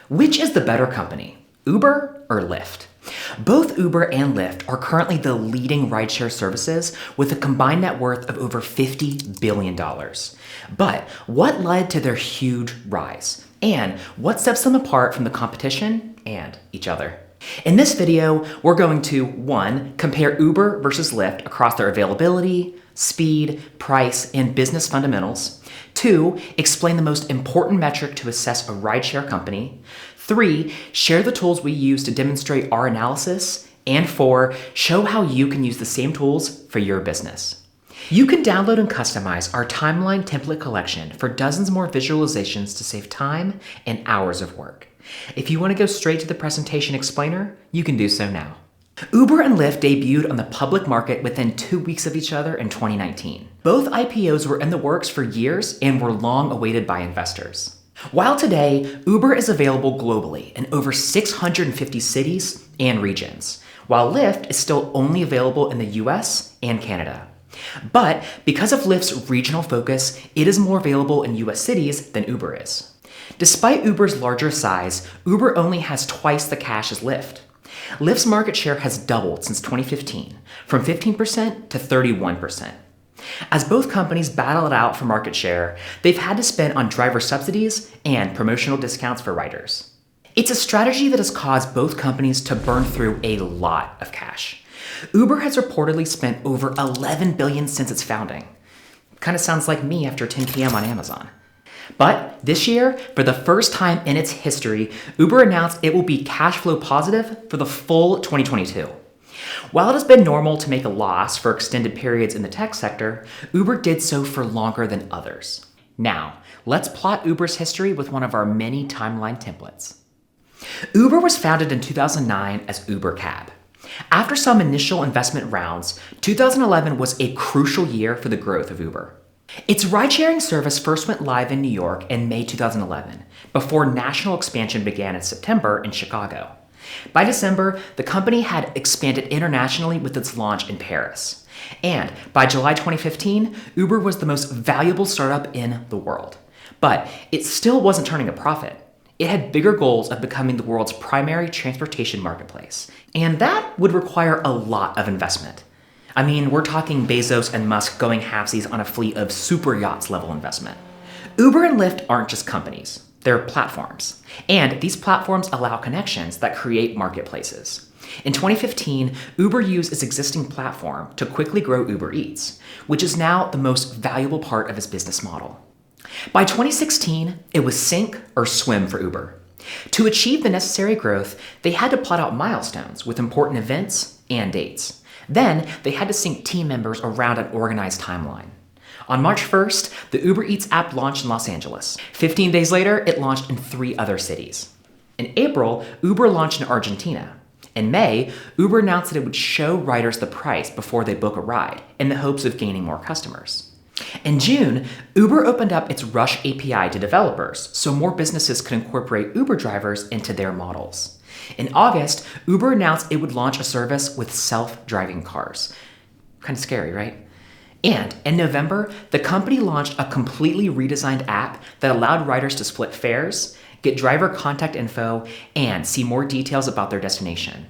Which is the better company, Uber or Lyft? Both Uber and Lyft are currently the leading rideshare services with a combined net worth of over $50 billion. But what led to their huge rise? And what sets them apart from the competition and each other? In this video, we're going to 1. Compare Uber versus Lyft across their availability, speed, price, and business fundamentals. 2. Explain the most important metric to assess a rideshare company. 3. Share the tools we use to demonstrate our analysis. And 4. Show how you can use the same tools for your business. You can download and customize our timeline template collection for dozens more visualizations to save time and hours of work. If you want to go straight to the presentation explainer, you can do so now. Uber and Lyft debuted on the public market within 2 weeks of each other in 2019. Both IPOs were in the works for years and were long awaited by investors. While today, Uber is available globally in over 650 cities and regions, while Lyft is still only available in the US and Canada. But because of Lyft's regional focus, it is more available in US cities than Uber is. Despite Uber's larger size, Uber only has twice the cash as Lyft. Lyft's market share has doubled since 2015, from 15% to 31%. As both companies battle it out for market share, they've had to spend on driver subsidies and promotional discounts for riders. It's a strategy that has caused both companies to burn through a lot of cash. Uber has reportedly spent over $11 billion since its founding. Kind of sounds like me after 10 p.m. on Amazon. But this year, for the first time in its history, Uber announced it will be cash flow positive for the full 2022. While it has been normal to make a loss for extended periods in the tech sector, Uber did so for longer than others. Now, let's plot Uber's history with one of our many timeline templates. Uber was founded in 2009 as Uber Cab. After some initial investment rounds, 2011 was a crucial year for the growth of Uber. Its ride-sharing service first went live in New York in May 2011, before national expansion began in September in Chicago. By December, the company had expanded internationally with its launch in Paris. And by July 2015, Uber was the most valuable startup in the world. But it still wasn't turning a profit. It had bigger goals of becoming the world's primary transportation marketplace. And that would require a lot of investment. I mean, we're talking Bezos and Musk going halvesies on a fleet of super yachts level investment. Uber and Lyft aren't just companies, they're platforms. And these platforms allow connections that create marketplaces. In 2015, Uber used its existing platform to quickly grow Uber Eats, which is now the most valuable part of its business model. By 2016, it was sink or swim for Uber. To achieve the necessary growth, they had to plot out milestones with important events and dates. Then, they had to sync team members around an organized timeline. On March 1st, the Uber Eats app launched in Los Angeles. 15 days later, it launched in 3 other cities. In April, Uber launched in Argentina. In May, Uber announced that it would show riders the price before they book a ride, in the hopes of gaining more customers. In June, Uber opened up its Rush API to developers, so more businesses could incorporate Uber drivers into their models. In August, Uber announced it would launch a service with self-driving cars. Kind of scary, right? And in November, the company launched a completely redesigned app that allowed riders to split fares, get driver contact info, and see more details about their destination.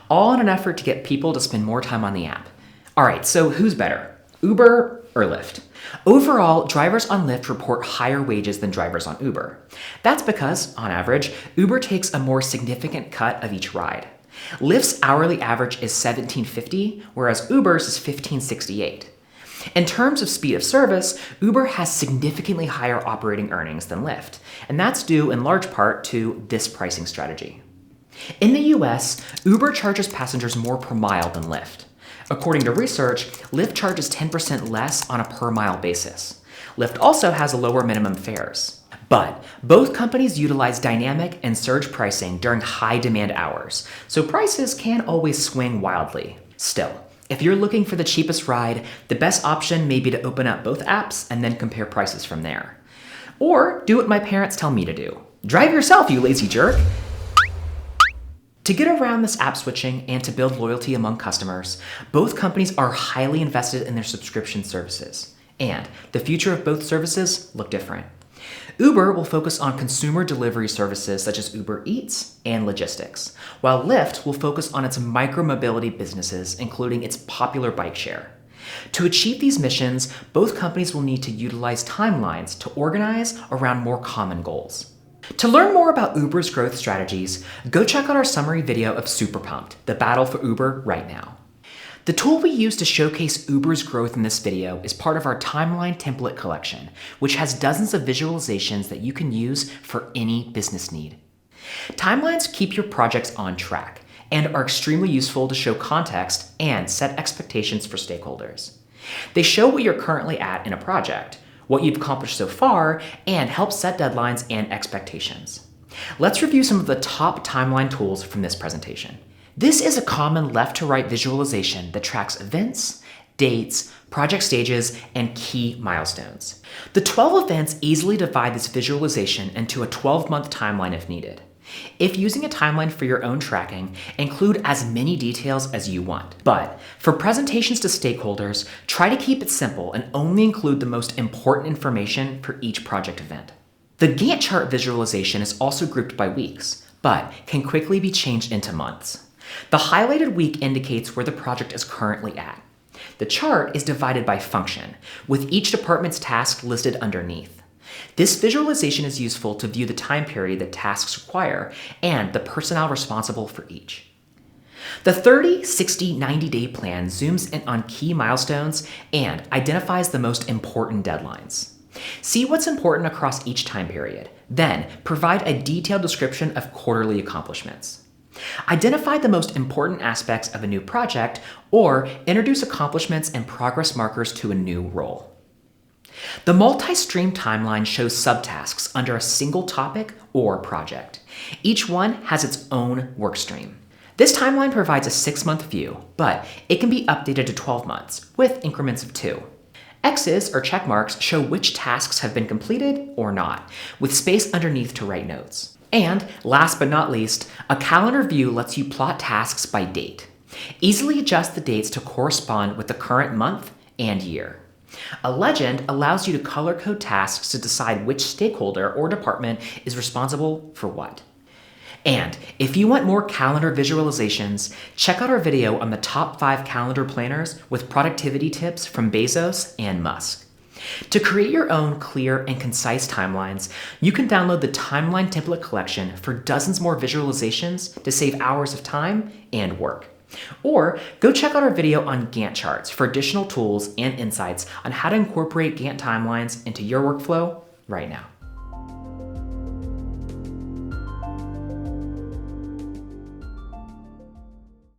All in an effort to get people to spend more time on the app. All right, so who's better, Uber or Lyft? Overall, drivers on Lyft report higher wages than drivers on Uber. That's because, on average, Uber takes a more significant cut of each ride. Lyft's hourly average is $17.50, whereas Uber's is $15.68. In terms of speed of service, Uber has significantly higher operating earnings than Lyft, and that's due in large part to this pricing strategy. In the US, Uber charges passengers more per mile than Lyft. According to research, Lyft charges 10% less on a per-mile basis. Lyft also has lower minimum fares. But both companies utilize dynamic and surge pricing during high-demand hours, so prices can always swing wildly. Still, if you're looking for the cheapest ride, the best option may be to open up both apps and then compare prices from there. Or do what my parents tell me to do. Drive yourself, you lazy jerk! To get around this app switching and to build loyalty among customers, both companies are highly invested in their subscription services. And the future of both services look different. Uber will focus on consumer delivery services such as Uber Eats and logistics, while Lyft will focus on its micromobility businesses, including its popular bike share. To achieve these missions, both companies will need to utilize timelines to organize around more common goals. To learn more about Uber's growth strategies, go check out our summary video of Super Pumped, the battle for Uber right now. The tool we use to showcase Uber's growth in this video is part of our timeline template collection, which has dozens of visualizations that you can use for any business need. Timelines keep your projects on track and are extremely useful to show context and set expectations for stakeholders. They show what you're currently at in a project, what you've accomplished so far, and help set deadlines and expectations. Let's review some of the top timeline tools from this presentation. This is a common left-to-right visualization that tracks events, dates, project stages, and key milestones. The 12 events easily divide this visualization into a 12-month timeline if needed. If using a timeline for your own tracking, include as many details as you want. But for presentations to stakeholders, try to keep it simple and only include the most important information for each project event. The Gantt chart visualization is also grouped by weeks, but can quickly be changed into months. The highlighted week indicates where the project is currently at. The chart is divided by function, with each department's task listed underneath. This visualization is useful to view the time period that tasks require and the personnel responsible for each. The 30, 60, 90-day plan zooms in on key milestones and identifies the most important deadlines. See what's important across each time period, then provide a detailed description of quarterly accomplishments. Identify the most important aspects of a new project or introduce accomplishments and progress markers to a new role. The multi-stream timeline shows subtasks under a single topic or project. Each one has its own workstream. This timeline provides a 6-month view, but it can be updated to 12 months with increments of 2. X's or check marks show which tasks have been completed or not, with space underneath to write notes. And last but not least, a calendar view lets you plot tasks by date. Easily adjust the dates to correspond with the current month and year. A legend allows you to color code tasks to decide which stakeholder or department is responsible for what. And if you want more calendar visualizations, check out our video on the top 5 calendar planners with productivity tips from Bezos and Musk. To create your own clear and concise timelines, you can download the Timeline Template Collection for dozens more visualizations to save hours of time and work. Or go check out our video on Gantt charts for additional tools and insights on how to incorporate Gantt timelines into your workflow right now.